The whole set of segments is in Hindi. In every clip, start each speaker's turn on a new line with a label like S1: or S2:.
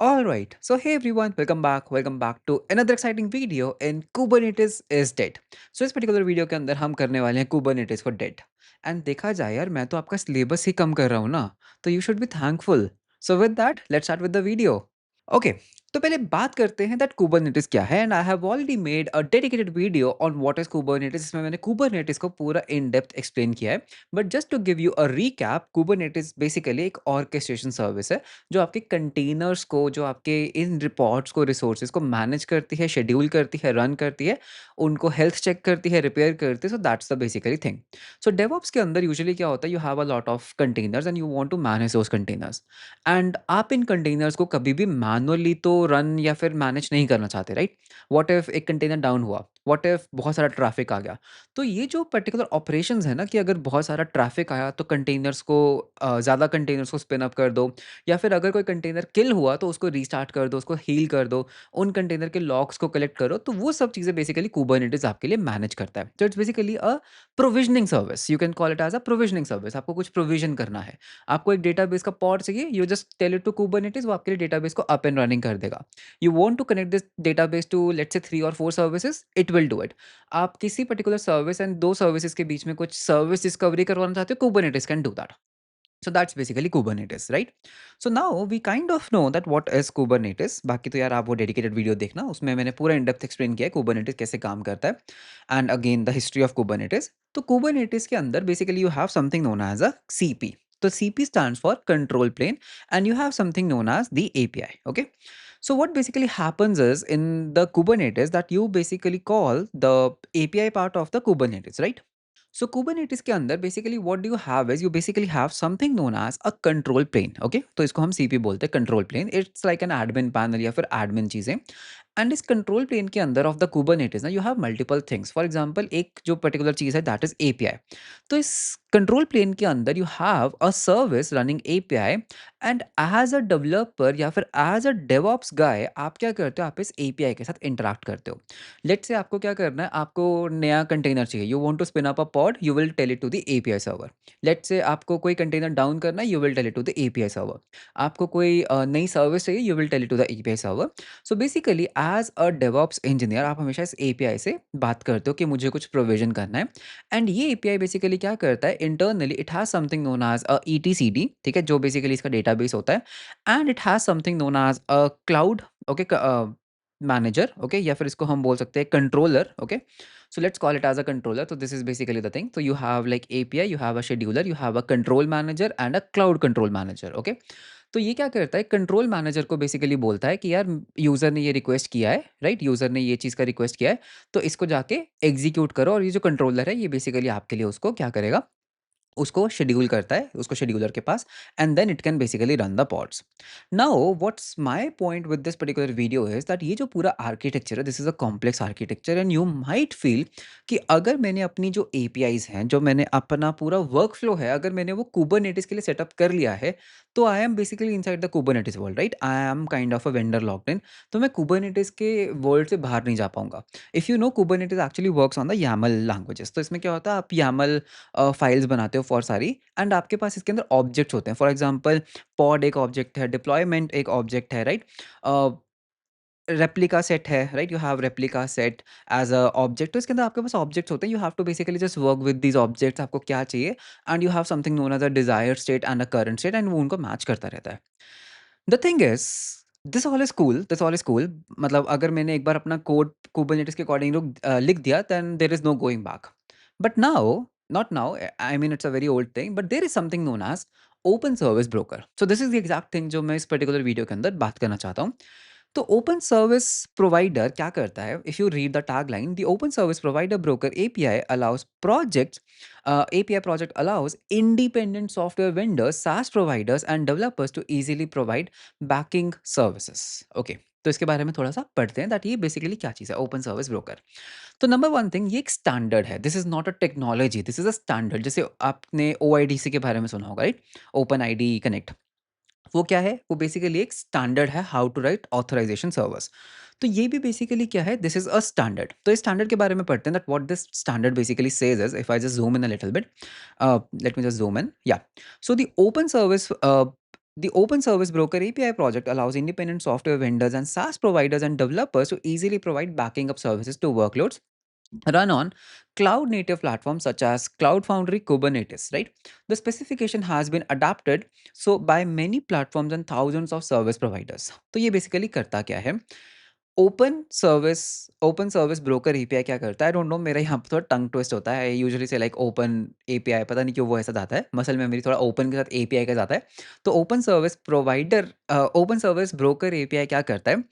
S1: All right. So hey everyone, welcome back. Welcome back to another exciting video in Kubernetes is dead. So इस पर्टिकुलर वीडियो के अंदर हम करने वाले हैं Kubernetes को डेड. एंड देखा जाए यार मैं तो आपका सिलेबस ही कम कर रहा हूँ ना, तो you should be thankful. So with that let's start with the video. Okay, तो पहले बात करते हैं दैट कुबरनेटिस क्या है. And I have already made a dedicated video on what is Kubernetes. इसमें मैंने कुबरनेटिस को पूरा इन डेप्थ एक्सप्लेन किया है. But just to give you a recap, Kubernetes basically एक ऑर्केस्ट्रेशन सर्विस है जो आपके कंटेनर्स को, जो आपके इन रिपोर्ट्स को, रिसोर्सेज को मैनेज करती है, शेड्यूल करती है, रन करती है, उनको हेल्थ चेक करती है, रिपेयर करती है. So that's the basically thing. So DevOps के अंदर यूजुअली क्या होता है, you have a lot of containers and you want to manage those containers. And आप इन कंटेनर्स को कभी भी मैनुअली तो रन या फिर मैनेज नहीं करना चाहते, राइट? व्हाट इफ एक कंटेनर डाउन हुआ, व्हाट इफ बहुत सारा ट्रैफिक आ गया. तो ये जो पर्टिकुलर ऑपरेशंस है ना, कि अगर बहुत सारा ट्रैफिक आया तो कंटेनर्स को ज़्यादा कंटेनर्स को स्पिन अप कर दो, या फिर अगर कोई कंटेनर किल हुआ तो उसको रीस्टार्ट कर दो, उसको हील कर दो, उन कंटेनर के लॉग्स को कलेक्ट करो. तो वो सब चीज़ें बेसिकली कुबरनेटिस आपके लिए मैनेज करता है. तो it's basically a provisioning service. You can call it as a provisioning service. आपको कुछ प्रोविजन करना है, आपको एक डेटाबेस का पॉड चाहिए, you just tell it to Kubernetes, वो आपके लिए डेटाबेस को अप एंड रनिंग कर देगा. You want to connect this database to let's say 3 और 4 services, it will do it. आप किसी पर्टिकुलर सर्विस एंड 2 सर्विसेज के बीच में कुछ सर्विस डिस्कवरी करवाना चाहते हो, Kubernetes can do that. So that's basically Kubernetes, right? So now we kind of know that what is Kubernetes. बाकी तो यार आप वो डेडिकेटेड वीडियो देखना, उसमें मैंने पूरा इन डेप्थ एक्सप्लेन किया है Kubernetes कैसे काम करता है. And again the history of Kubernetes. तो Kubernetes के अंदर basically you have something known as a CP. तो CP stands for control plane and you have something known as the API. Okay. So what basically happens is in the Kubernetes that you basically call the API part of the Kubernetes, right? So Kubernetes के अंदर basically what do you have is, you basically have something known as a control plane. Okay, तो इसको हम सीपी बोलते हैं, control plane. It's like an admin panel या फिर एडमिन चीजें. एंड इस कंट्रोल प्लेन के अंदर ऑफ द कुबरनेटिस ना, you have multiple things. For example एक जो पर्टिकुलर चीज है दैट इज एपीआई. तो इस कंट्रोल प्लेन के अंदर you have a service running API. And as a developer या फिर एज अ डेवऑप्स गाय, आप क्या करते हो, आप इस एपीआई के साथ इंटरेक्ट करते हो. लेट्स से आपको क्या करना है, आपको नया कंटेनर चाहिए, you want to spin up a pod, you will tell it to the API server. Let's say आपको कोई कंटेनर डाउन करना है, you will tell it to the API server. आपको कोई नई सर्विस चाहिए, you will tell it to the API server. So basically as a DevOps engineer आप हमेशा इस एपीआई से बात करते हो कि मुझे कुछ प्रोविजन करना है. एंड ये एपीआई बेसिकली क्या करता है, internally it has something known as a ETCD, ठीक है, जो बेसिकली इसका डेटाबेस होता है. And it has something known as a cloud, okay, manager, okay, या फिर इसको हम बोल सकते हैं controller. Okay, so let's call it as a controller. तो this is basically the thing. तो you have like API, you have a scheduler, you have a control manager and a cloud control manager. Okay, तो ये क्या करता है, कंट्रोल मैनेजर को बेसिकली बोलता है कि यार यूजर ने ये रिक्वेस्ट किया है, राइट, यूजर ने ये चीज़ का रिक्वेस्ट किया है, तो इसको जाके एग्जीक्यूट करो. और ये जो कंट्रोलर है ये बेसिकली आपके लिए उसको क्या करेगा, उसको शेड्यूल करता है, उसको शेड्यूलर के पास. And then it can basically run the pods. Now what's my point with this particular video is that ये जो पूरा आर्किटेक्चर है, this is a complex architecture. And you might feel कि अगर मैंने अपनी जो एपीआईज हैं, जो मैंने अपना पूरा वर्क फ्लो है, अगर मैंने वो कुबरनेटिस के लिए सेटअप कर लिया है, तो I am basically inside the Kubernetes world, right? I am kind of a vendor locked in. तो मैं कुबरनेटिस के वर्ल्ड से बाहर नहीं जा पाऊंगा. If you know, Kubernetes actually works on the YAML languages. तो इसमें क्या होता है, आप YAML फाइल्स बनाते हो फॉर सारी. एंड आपके पास इसके अंदर ऑब्जेक्ट्स होते हैं. फॉर एग्जांपल पॉड एक ऑब्जेक्ट है, डिप्लॉयमेंट एक ऑब्जेक्ट है, राइट? रेप्लिका सेट है, right? You have replica set as a object. तो इसके अंदर आपके पास ऑब्जेक्ट्स होते हैं, you have to basically just work with these objects. आपको क्या चाहिए, and you have something known as a desire state and a current state, एंड वो उनको मैच करता रहता है. The thing is, this all is cool. मतलब अगर मैंने एक बार अपना कोड कुबरनेटिस के अकॉर्डिंग लिख दिया, then there is no going back. But now, not now, I mean it's a very old thing, but there is something known as open service broker. So this is the exact thing जो मैं इस पर्टिकुलर वीडियो के अंदर बात करना चाहता हूँ. तो ओपन सर्विस प्रोवाइडर क्या करता है, if you read the tag line, the open service provider broker API allows projects, API project allows independent software vendors, SaaS providers and developers to easily provide backing services. Okay, तो इसके बारे में थोड़ा सा पढ़ते हैं दैट ये बेसिकली क्या चीज़ है ओपन सर्विस ब्रोकर. तो नंबर वन थिंग, ये एक स्टैंडर्ड है. This is not a technology, this is a standard. जैसे आपने OIDC के बारे में सुना होगा, राइट? Open ID connect. वो क्या है, वो बेसिकली एक स्टैंडर्ड है, how to write authorization servers. तो ये भी बेसिकली क्या है, दिस इज अ स्टैंडर्ड. तो इस स्टैंडर्ड के बारे में पढ़ते हैं that what this standard basically says is. If I just zoom in a little bit, let me just zoom in, yeah. So the open service The Open Service Broker API project allows independent software vendors and SaaS providers and developers to easily provide backing up services to workloads run on cloud native platforms such as Cloud Foundry Kubernetes, right? The specification has been adapted so by many platforms and thousands of service providers. तो ये बेसिकली करता क्या है? ओपन सर्विस ब्रोकर एपीआई क्या करता है? आई डोंट नो, मेरा यहाँ पे थोड़ा टंग ट्विस्ट होता है। आई यूजुअली से लाइक ओपन एपीआई, पता नहीं क्यों वो ऐसा जाता है। मसल मेमोरी थोड़ा ओपन के साथ एपीआई का जाता है। तो ओपन सर्विस ब्रोकर एपीआई क्या करता है?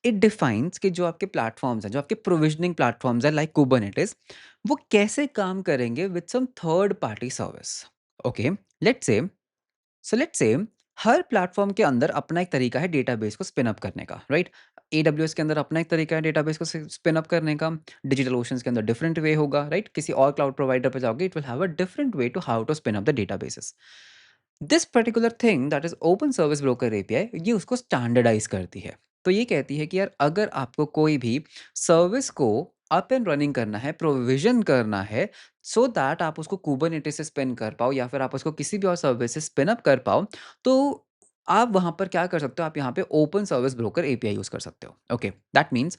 S1: इट डिफाइन्स कि जो आपके प्लेटफ़ॉर्म्स हैं, जो आपके प्रोविज़निंग प्लेटफ़ॉर्म्स हैं लाइक कुबरनेटिस, वो कैसे काम करेंगे with some third party service. Okay, let's say let's say हर प्लेटफ़ॉर्म के अंदर अपना एक तरीका है डेटाबेस को स्पिन अप करने का, राइट? एडब्ल्यूएस के अंदर अपना एक तरीका है डेटाबेस को स्पिन अप करने का, डिजिटल ओशंस के अंदर डिफरेंट वे होगा, राइट? किसी और क्लाउड प्रोवाइडर पे जाओगे, it will have a different way to how to spin up the databases. This particular thing that is open service broker API, ये उसको स्टैंडर्डाइज करती है। तो ये कहती है कि यार अगर आपको कोई भी सर्विस को अप एंड रनिंग करना है, प्रोविजन करना है, सो दैट आप उसको कुबरनेटिस से स्पिन कर पाओ या फिर आप उसको किसी भी और सर्विस से स्पिन अप कर पाओ, तो आप वहां पर क्या कर सकते हो? आप यहाँ पे open service broker API use कर सकते हो। ओके, दैट मीन्स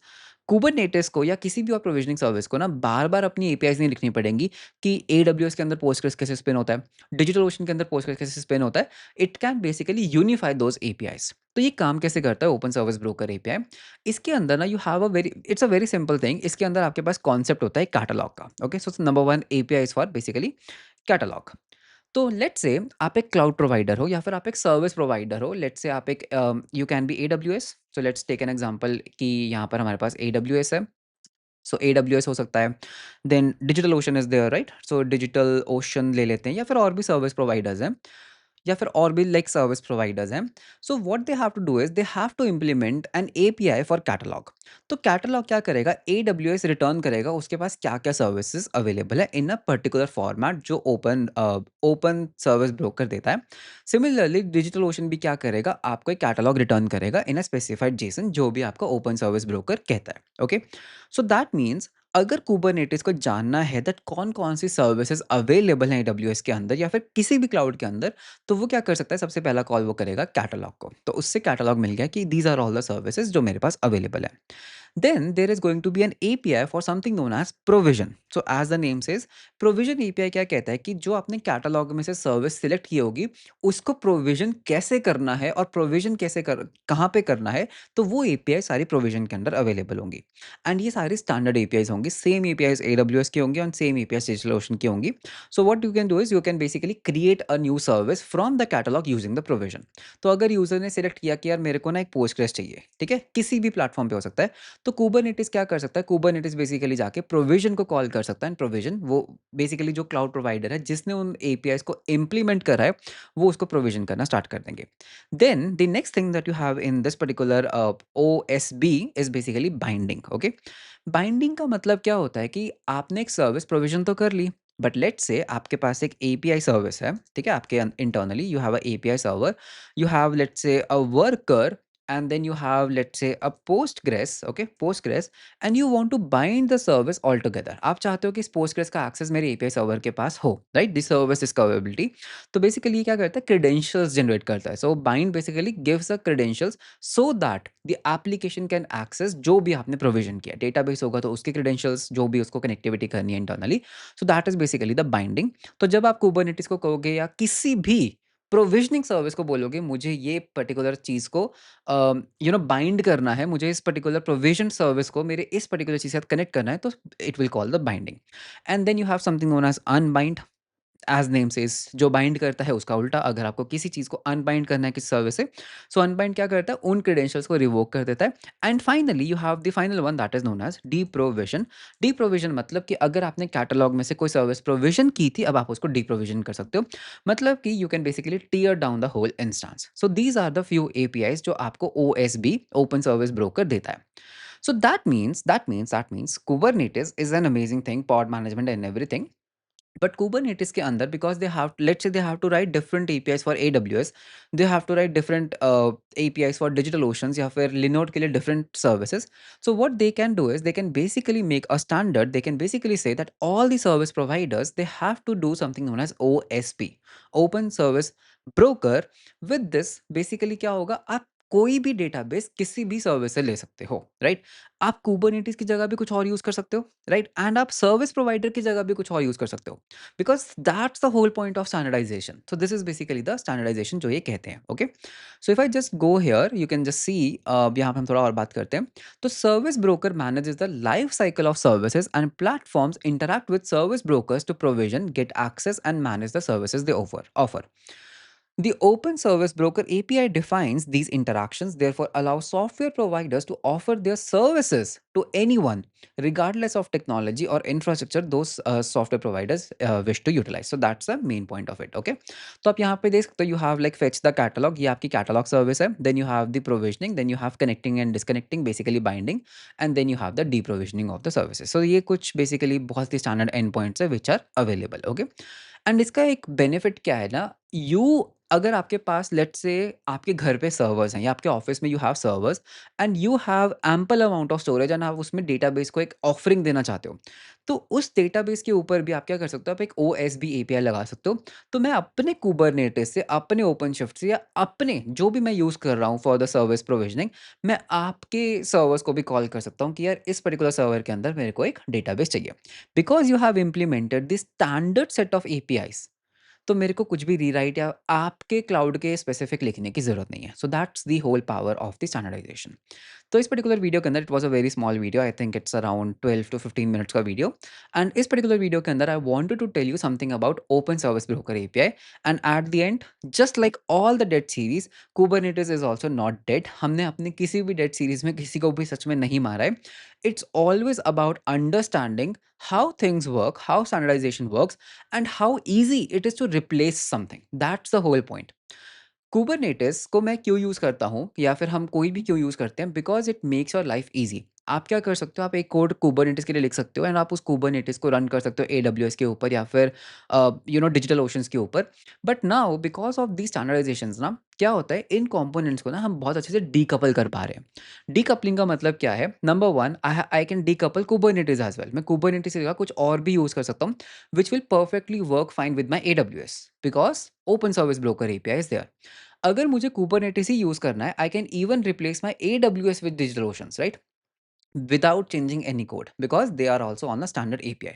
S1: कुबरनेटिस को या किसी भी और प्रोविजनिंग सर्विस को ना बार बार अपनी एपीआईज नहीं लिखनी पड़ेंगी कि एडब्ल्यूएस के अंदर पोस्टग्रेस कैसे स्पिन होता है, डिजिटल ओशन के अंदर पोस्टग्रेस कैसे स्पिन होता है। It can basically unify those APIs. तो ये काम कैसे करता है ओपन सर्विस ब्रोकर एपीआई? इसके अंदर ना you have a very it's a very simple thing. इसके अंदर आपके पास कॉन्सेप्ट होता है कैटलॉग का। Okay, so number one API is for basically catalogue. तो लेट्स से आप एक क्लाउड प्रोवाइडर हो या फिर आप एक सर्विस प्रोवाइडर हो। लेट्स से आप एक you can be AWS. So let's take an example कि यहाँ पर हमारे पास एडब्ल्यूएस है। सो एडब्ल्यूएस हो सकता है, then Digital Ocean is there, right? So Digital Ocean ले लेते हैं या फिर और भी सर्विस प्रोवाइडर्स हैं या फिर और भी लाइक सर्विस प्रोवाइडर्स हैं। So what they have to do is they have to implement an API for catalog. तो कैटलॉग क्या करेगा? एडब्ल्यूएस रिटर्न करेगा उसके पास क्या क्या सर्विसेज अवेलेबल है इन अ पर्टिकुलर फॉर्मेट जो ओपन सर्विस ब्रोकर देता है। सिमिलरली डिजिटल ओशन भी क्या करेगा? आपको एक कैटलॉग रिटर्न करेगा इन अ स्पेसिफाइड जेसन जो भी आपका ओपन सर्विस ब्रोकर कहता है। ओके, सो दैट मीन्स अगर कुबरनेटिस को जानना है दैट कौन-कौन सी सर्विसेज़ अवेलेबल हैं एडब्ल्यूएस के अंदर या फिर किसी भी क्लाउड के अंदर, तो वो क्या कर सकता है? सबसे पहला कॉल वो करेगा कैटलॉग को। तो उससे कैटलॉग मिल गया कि these are all the services जो मेरे पास अवेलेबल है। Then there is going to be an API for something known as provision. So as the name says, provision API क्या कहता है कि जो आपने कैटलॉग में से सर्विस सिलेक्ट की होगी, उसको प्रोविजन कैसे करना है और प्रोविजन कैसे कर कहाँ पे करना है, तो वो एपीआई सारी प्रोविजन के अंदर अवेलेबल होंगी। एंड ये सारी स्टैंडर्ड एपीआईज होंगी, सेम एपीआईज एडब्ल्यूएस की होंगी और सेम एपीआईज डिजिटल ओशन की होंगी। So what you can do is you can basically create a new service from the catalogue using the provision. तो अगर यूजर ने सिलेक्ट किया कि यार मेरे को ना एक पोस्टग्रेस चाहिए, ठीक है, किसी भी प्लेटफॉर्म पे हो सकता है, तो कुबरनेटिस क्या कर सकता है? कुबरनेटिस बेसिकली जाके प्रोविजन को कॉल कर सकता है एंड प्रोविजन वो बेसिकली जो क्लाउड प्रोवाइडर है जिसने उन एपीआईज को इम्प्लीमेंट करा है, वो उसको प्रोविजन करना स्टार्ट कर देंगे। Then the next thing that you have in this particular OSB is basically binding. Okay, binding का मतलब क्या होता है कि आपने एक सर्विस प्रोविजन तो कर ली, बट लेट्स से आपके पास एक एपीआई सर्विस है, ठीक है, आपके internally you have a API server, you have let's say a worker, and then you have let's say a postgres, okay, postgres, and you want to bind the service altogether। आप चाहते हो कि इस postgres का एक्सेस मेरे एपीआई सर्वर के पास हो, राइट? This service discoverability. तो बेसिकली ये क्या करता है? क्रेडेंशियल्स जनरेट करता है। So bind basically gives a credentials so that the application can access जो भी आपने प्रोविजन किया। डेटाबेस होगा तो उसके क्रेडेंशियल्स जो भी उसको कनेक्टिविटी करनी है internally, so that is basically the binding. तो जब आप कुबरनेटिस को कहोगे या किसी भी प्रोविजनिंग सर्विस को बोलोगे मुझे ये पर्टिकुलर चीज़ को बाइंड करना है, मुझे इस पर्टिकुलर प्रोविजन सर्विस को मेरे इस पर्टिकुलर चीज़ के साथ कनेक्ट करना है, तो it will call the binding. And then you have something known as unbind. As name says, जो बाइंड करता है उसका उल्टा। अगर आपको किसी चीज़ को अनबाइंड करना है किसी सर्विस से, सो अनबाइंड क्या करता है? उन क्रेडेंशियल्स को रिवोक कर देता है। And finally you have the final one that is known as deprovision. Deprovision मतलब कि अगर आपने कैटलॉग में से कोई सर्विस प्रोविजन की थी, अब आप उसको डीप्रोविजन कर सकते हो। मतलब कि you can basically tear down the whole instance. So these are the few APIs जो आपको ओएसबी, ओपन सर्विस ब्रोकर देता है। So that means Kubernetes is an amazing thing, pod management and everything. But Kubernetes के अंदर because they have let's say they have to write different APIs for AWS, they have to write different APIs for Digital Oceans या फिर लिनोड के लिए different services. So what they can do is they can basically make a standard. They can basically say that all the service providers they have to do something known as OSP, open service broker with this basically क्या होगा, आप कोई भी डेटाबेस किसी भी सर्विस से ले सकते हो, राइट? आप कुबरनेटिस की जगह भी कुछ और यूज कर सकते हो, राइट? एंड आप सर्विस प्रोवाइडर की जगह भी कुछ और यूज कर सकते हो, because that's the whole point of standardization. So this is basically the standardization जो ये कहते हैं। Okay, so if I just go here you can just see, यहाँ पे हम थोड़ा और बात करते हैं। तो service broker manages the life cycle of services and platforms interact with service brokers to provision, get access and manage the services they offer. The Open Service Broker API defines these interactions, therefore allows software providers to offer their services to anyone, regardless of technology or infrastructure those software providers wish to utilize. So that's the main point of it. Okay. तो आप यहाँ पे देख सकते हो, you have like fetch the catalog, ये आपकी catalog service है. Then you have the provisioning, then you have connecting and disconnecting, basically binding, and then you have the deprovisioning of the services. So ये कुछ basically बहुत ही standard endpoints है which are available. Okay. And इसका एक बेनिफिट क्या है ना, अगर आपके पास लेट्स से आपके घर पे सर्वर्स हैं या आपके ऑफिस में you have servers and you have ample amount of storage and आप उसमें डेटाबेस को एक ऑफरिंग देना चाहते हो, तो उस डेटाबेस के ऊपर भी आप क्या कर सकते हो, आप एक ओएसबी एपीआई लगा सकते हो। तो मैं अपने कुबरनेटिस से, अपने ओपन शिफ्ट से, या अपने जो भी मैं यूज़ कर रहा हूँ फॉर द सर्विस प्रोविजनिंग, मैं आपके सर्वर्स को भी कॉल कर सकता हूँ कि यार इस पर्टिकुलर सर्वर के अंदर मेरे को एक डेटाबेस चाहिए, because you have implemented this standard set of APIs. तो मेरे को कुछ भी रीराइट या आपके क्लाउड के स्पेसिफिक लिखने की ज़रूरत नहीं है। So that's the whole power of the standardization. तो इस पर्टिकुलर वीडियो के अंदर it was a very small video, I think it's around 12 to 15 minutes का वीडियो। एंड इस पर्टिकुलर वीडियो के अंदर I wanted to tell you something about open service broker API. And at the end, just like all the dead series, Kubernetes is also not dead. हमने अपनी किसी भी डेड सीरीज़ में किसी को भी सच में नहीं मारा है। It's always about understanding how things work, how standardization works, and how easy it is to replace something. That's the whole point. Kubernetes को मैं क्यों यूज़ करता हूँ या फिर हम कोई भी क्यों यूज़ करते हैं, because it makes your life easy. आप क्या कर सकते हो, आप एक कोड कुबरनेटिस के लिए लिख सकते हो एंड आप उस कुबरनेटिस को रन कर सकते हो एडब्ल्यूएस के ऊपर या फिर डिजिटल ओशंस के ऊपर। But now because of the standardizations ना, क्या होता है, इन कंपोनेंट्स को ना हम बहुत अच्छे से डीकपल कर पा रहे हैं। डीकपलिंग का मतलब क्या है? Number 1, I can decouple Kubernetes as well. मैं कुबरनेटिस की जगह कुछ और भी यूज़ कर सकता हूँ, which will perfectly work fine with my AWS, because open service broker API is there. अगर मुझे कुबरनेटिस ही यूज़ करना है, I can even replace my AWS with Digital Oceans, right? Without changing any code, because they are also on the standard API.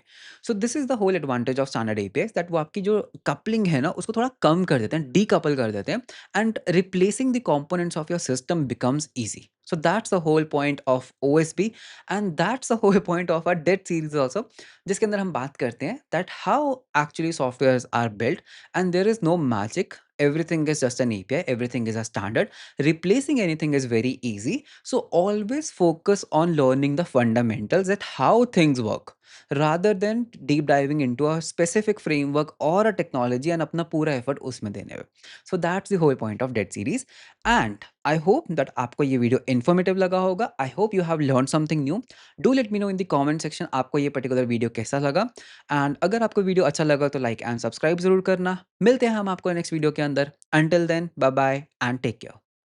S1: So this is the whole advantage of standard APIs, that वो आपकी जो कपलिंग है ना उसको थोड़ा कम कर देते हैं, डीकपल कर देते हैं, and replacing the components of your system becomes easy. So that's the whole point of OSB, and that's the whole point of our dead series also, जिसके अंदर हम बात करते हैं that how actually softwares are built, and there is no magic. Everything is just an API, everything is a standard. Replacing anything is very easy. So always focus on learning the fundamentals, that how things work, rather than deep diving into a specific framework or a technology and अपना पूरा effort उसमें देने में. So that's the whole point of Dead Series. And I hope that आपको ये वीडियो informative लगा होगा. I hope you have learned something new. Do let me know in the comment section आपको ये particular वीडियो कैसा लगा. And अगर आपको वीडियो अच्छा लगा तो like and subscribe ज़रूर करना. मिलते हैं हम आपको नेक्स्ट वीडियो के अंदर. Until then, bye bye and take care.